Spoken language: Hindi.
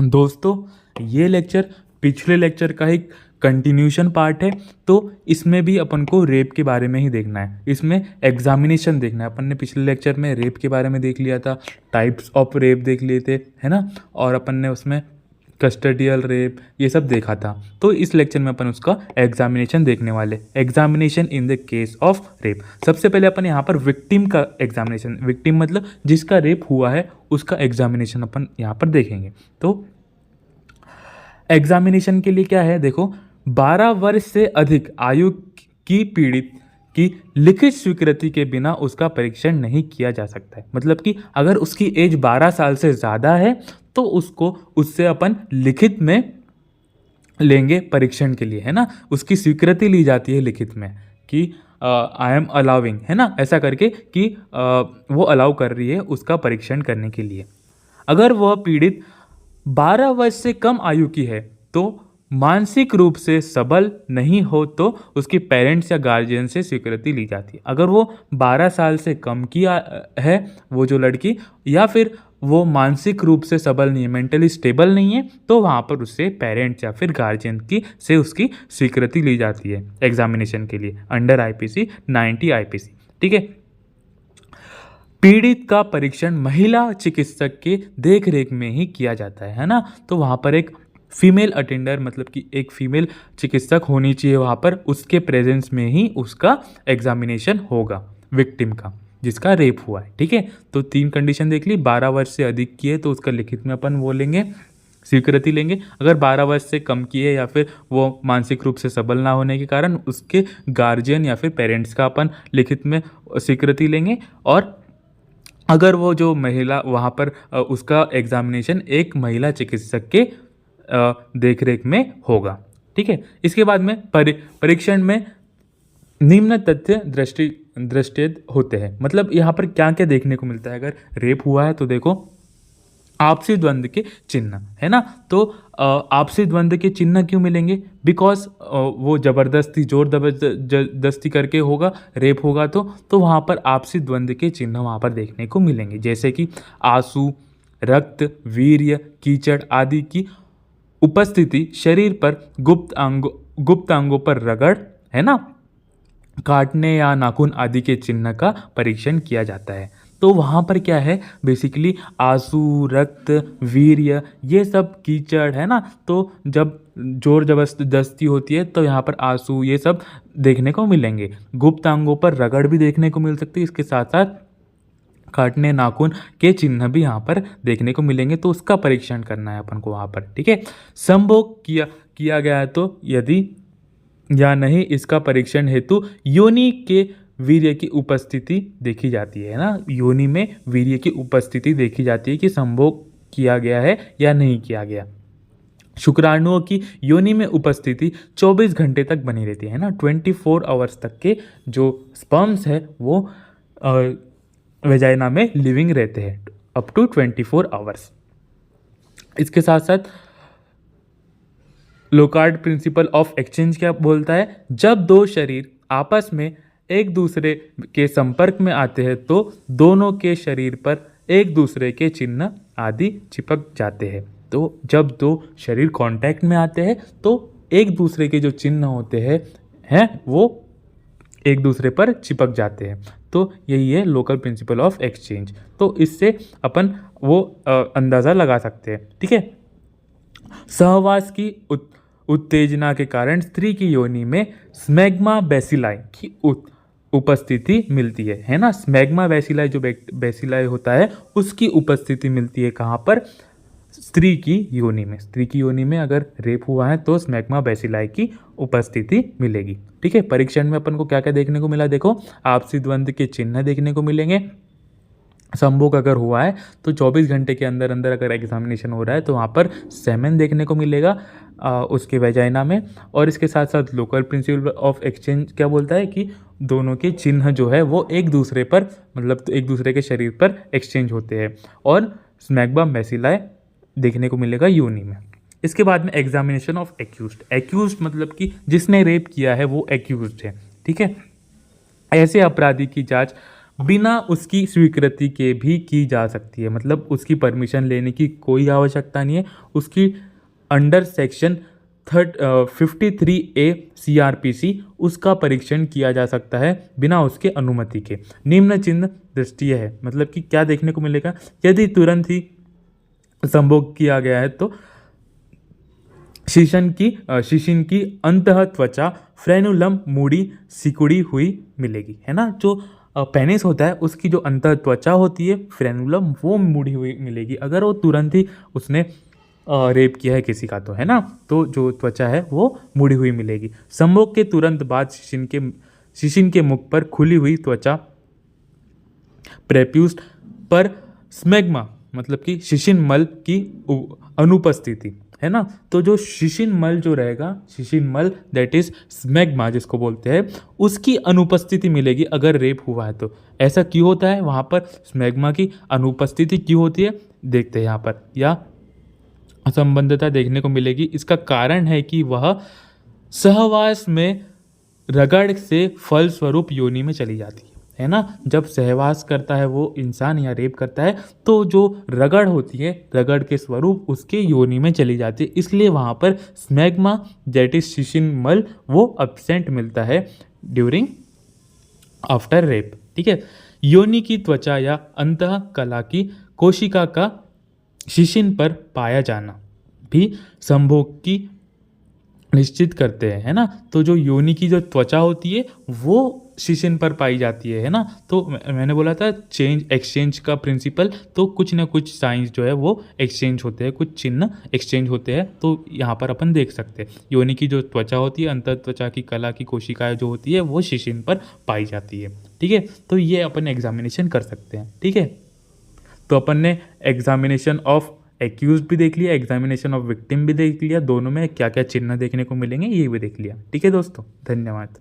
दोस्तों, ये लेक्चर पिछले लेक्चर का एक कंटिन्यूशन पार्ट है। तो इसमें भी अपन को रेप के बारे में ही देखना है, इसमें एग्जामिनेशन देखना है। अपन ने पिछले लेक्चर में रेप के बारे में देख लिया था, टाइप्स ऑफ रेप देख लिए थे, है ना। और अपन ने उसमें कस्टडियल रेप ये सब देखा था। तो इस लेक्चर में अपन उसका एग्जामिनेशन देखने वाले, examination in the case of rape. सबसे पहले अपन यहाँ पर विक्टिम का एग्जामिनेशन, विक्टिम मतलब जिसका रेप हुआ है उसका एग्जामिनेशन अपन यहाँ पर देखेंगे। तो एग्जामिनेशन के लिए क्या है, देखो, 12 वर्ष से अधिक आयु की पीड़ित की लिखित स्वीकृति के बिना उसका परीक्षण नहीं किया जा सकता है। मतलब कि अगर उसकी एज 12 साल से ज़्यादा है तो उसको उससे अपन लिखित में लेंगे परीक्षण के लिए, है ना। उसकी स्वीकृति ली जाती है लिखित में कि आई एम अलाउिंग, है ना, ऐसा करके कि वो अलाउ कर रही है उसका परीक्षण करने के लिए। अगर वह पीड़ित 12 वर्ष से कम आयु की है तो मानसिक रूप से सबल नहीं हो तो उसके पेरेंट्स या गार्जियन से स्वीकृति ली जाती है। अगर वो 12 साल से कम की है वो जो लड़की, या फिर वो मानसिक रूप से सबल नहीं है, मेंटली स्टेबल नहीं है, तो वहाँ पर उससे पेरेंट्स या फिर गार्जियन की से उसकी स्वीकृति ली जाती है एग्जामिनेशन के लिए अंडर IPC 90 IPC। ठीक है। पीड़ित का परीक्षण महिला चिकित्सक के देखरेख में ही किया जाता है ना। तो वहाँ पर एक फीमेल अटेंडर, मतलब कि एक फीमेल चिकित्सक होनी चाहिए वहाँ पर, उसके प्रेजेंस में ही उसका एग्जामिनेशन होगा विक्टिम का जिसका रेप हुआ है। ठीक है। तो 3 कंडीशन देख ली। 12 वर्ष से अधिक की है तो उसका लिखित में अपन वो लेंगे, स्वीकृति लेंगे। अगर 12 वर्ष से कम की है या फिर वो मानसिक रूप से सबल ना होने के कारण उसके गार्जियन या फिर पेरेंट्स का अपन लिखित में स्वीकृति लेंगे। और अगर वो जो महिला वहाँ पर उसका एग्जामिनेशन एक महिला चिकित्सक के देखरेख में होगा। ठीक है। इसके बाद में परीक्षण में निम्न तथ्य दृष्टित होते हैं। मतलब यहाँ पर क्या क्या देखने को मिलता है। अगर रेप हुआ है तो देखो आपसी द्वंद्व के चिन्ह, है ना। तो आपसी द्वंद्व के चिन्ह क्यों मिलेंगे? बिकॉज वो ज़बरदस्ती जोर जबरदस्ती करके होगा, रेप होगा तो वहाँ पर आपसी द्वंद्व के चिन्ह वहाँ पर देखने को मिलेंगे, जैसे कि आंसू, रक्त, वीर्य, कीचड़ आदि की उपस्थिति, शरीर पर गुप्त अंगों पर रगड़, है ना, काटने या नाखून आदि के चिन्ह का परीक्षण किया जाता है। तो वहाँ पर क्या है, बेसिकली आंसू, रक्त, वीर्य, ये सब कीचड़, है ना। तो जब जोर जबरदस्ती होती है तो यहाँ पर आंसू ये सब देखने को मिलेंगे। गुप्त अंगों पर रगड़ भी देखने को मिल सकती है, इसके साथ साथ काटने, नाखून के चिन्ह भी यहाँ पर देखने को मिलेंगे। तो उसका परीक्षण करना है अपन को वहाँ पर। ठीक है। संभोग किया गया है तो यदि या नहीं, इसका परीक्षण हेतु योनि के वीर्य की उपस्थिति देखी जाती है ना। योनि में वीर्य की उपस्थिति देखी जाती है कि संभोग किया गया है या नहीं किया गया। शुक्राणुओं की योनि में उपस्थिति 24 घंटे तक बनी रहती है ना। 24 आवर्स तक के जो स्पर्म्स है वो वेजाइना में लिविंग रहते हैं, अप टू 24 आवर्स। इसके साथ साथ लोकार्ड प्रिंसिपल ऑफ एक्सचेंज क्या बोलता है, जब दो शरीर आपस में एक दूसरे के संपर्क में आते हैं तो दोनों के शरीर पर एक दूसरे के चिन्ह आदि चिपक जाते हैं। तो जब दो शरीर कांटेक्ट में आते हैं तो एक दूसरे के जो चिन्ह होते हैं वो एक दूसरे पर चिपक जाते हैं। तो यही है लोकल प्रिंसिपल ऑफ एक्सचेंज। तो इससे अपन वो अंदाज़ा लगा सकते हैं। ठीक है। सहवास की उत्तेजना के कारण स्त्री की योनि में स्मैग्मा बेसिलाई की उपस्थिति मिलती है ना। स्मैग्मा बेसिलाई जो बेसिलाई होता है उसकी उपस्थिति मिलती है कहाँ पर? स्त्री की योनि में। स्त्री की योनि में अगर रेप हुआ है तो स्मैग्मा बेसिलाई की उपस्थिति मिलेगी। ठीक है। परीक्षण में अपन को क्या क्या देखने को मिला, देखो, आपसी द्वंद्व के चिन्ह देखने को मिलेंगे। संभोग अगर हुआ है तो 24 घंटे के अंदर अंदर अगर एग्जामिनेशन हो रहा है तो वहाँ पर सेमेन देखने को मिलेगा उसके वेजाइना में। और इसके साथ साथ लोकल प्रिंसिपल ऑफ एक्सचेंज क्या बोलता है कि दोनों के चिन्ह जो है वो एक दूसरे पर, मतलब एक दूसरे के शरीर पर एक्सचेंज होते हैं। और स्मैग्मा बेसिलाई देखने को मिलेगा योनि में। इसके बाद में एग्जामिनेशन ऑफ एक्यूज्ड। एक्यूज्ड मतलब कि जिसने रेप किया है वो एक्यूज्ड है। ठीक है। ऐसे अपराधी की जांच बिना उसकी स्वीकृति के भी की जा सकती है, मतलब उसकी परमिशन लेने की कोई आवश्यकता नहीं है। उसकी अंडर सेक्शन 53A CRPC उसका परीक्षण किया जा सकता है बिना उसके अनुमति के। निम्न चिन्ह दृष्टीय है, मतलब कि क्या देखने को मिलेगा, यदि तुरंत ही संभोग किया गया है तो शिशिन की अंतः त्वचा फ्रेनुलम मुड़ी सिकुड़ी हुई मिलेगी, है ना। जो पेनिस होता है उसकी जो अंतः त्वचा होती है फ्रेनुलम, वो मुड़ी हुई मिलेगी अगर वो तुरंत ही उसने रेप किया है किसी का, तो है ना, तो जो त्वचा है वो मुड़ी हुई मिलेगी। संभोग के तुरंत बाद शिशिन के मुख पर खुली हुई त्वचा प्रेप्यूस पर स्मेग्मा, मतलब कि शिशिन मल की अनुपस्थिति, है ना। तो जो शिशिन मल जो रहेगा, शिशिन मल दैट इज स्मेग्मा जिसको बोलते हैं, उसकी अनुपस्थिति मिलेगी अगर रेप हुआ है तो। ऐसा क्यों होता है, वहाँ पर स्मेग्मा की अनुपस्थिति क्यों होती है, देखते हैं यहाँ पर, या असंबद्धता देखने को मिलेगी। इसका कारण है कि वह सहवास में रगड़ से फलस्वरूप योनि में चली जाती है ना। जब सहवास करता है वो इंसान या रेप करता है तो जो रगड़ होती है, रगड़ के स्वरूप उसके योनि में चली जाती है, इसलिए वहाँ पर स्मेग्मा दैट इज शिशिन मल वो एब्सेंट मिलता है ड्यूरिंग आफ्टर रेप, ठीक है। योनि की त्वचा या अंतः कला की कोशिका का शिशिन पर पाया जाना भी संभोग की निश्चित करते हैं, है ना। तो जो योनि की जो त्वचा होती है वो शिशिन पर पाई जाती है ना। तो मैंने बोला था एक्सचेंज का प्रिंसिपल, तो कुछ ना कुछ साइंस जो है वो एक्सचेंज होते हैं, कुछ चिन्ह एक्सचेंज होते हैं, तो यहाँ पर अपन देख सकते हैं योनि की जो त्वचा होती है, अंतर त्वचा की कला की कोशिकाएं जो होती है वो शिशिन पर पाई जाती है, ठीक है। तो ये अपन एग्जामिनेशन कर सकते हैं, ठीक है। तो अपन ने एग्जामिनेशन ऑफ एक्यूज भी देख लिया, एग्जामिनेशन ऑफ विक्टिम भी देख लिया, दोनों में क्या क्या चिन्ह देखने को मिलेंगे ये भी देख लिया, ठीक है दोस्तों, धन्यवाद।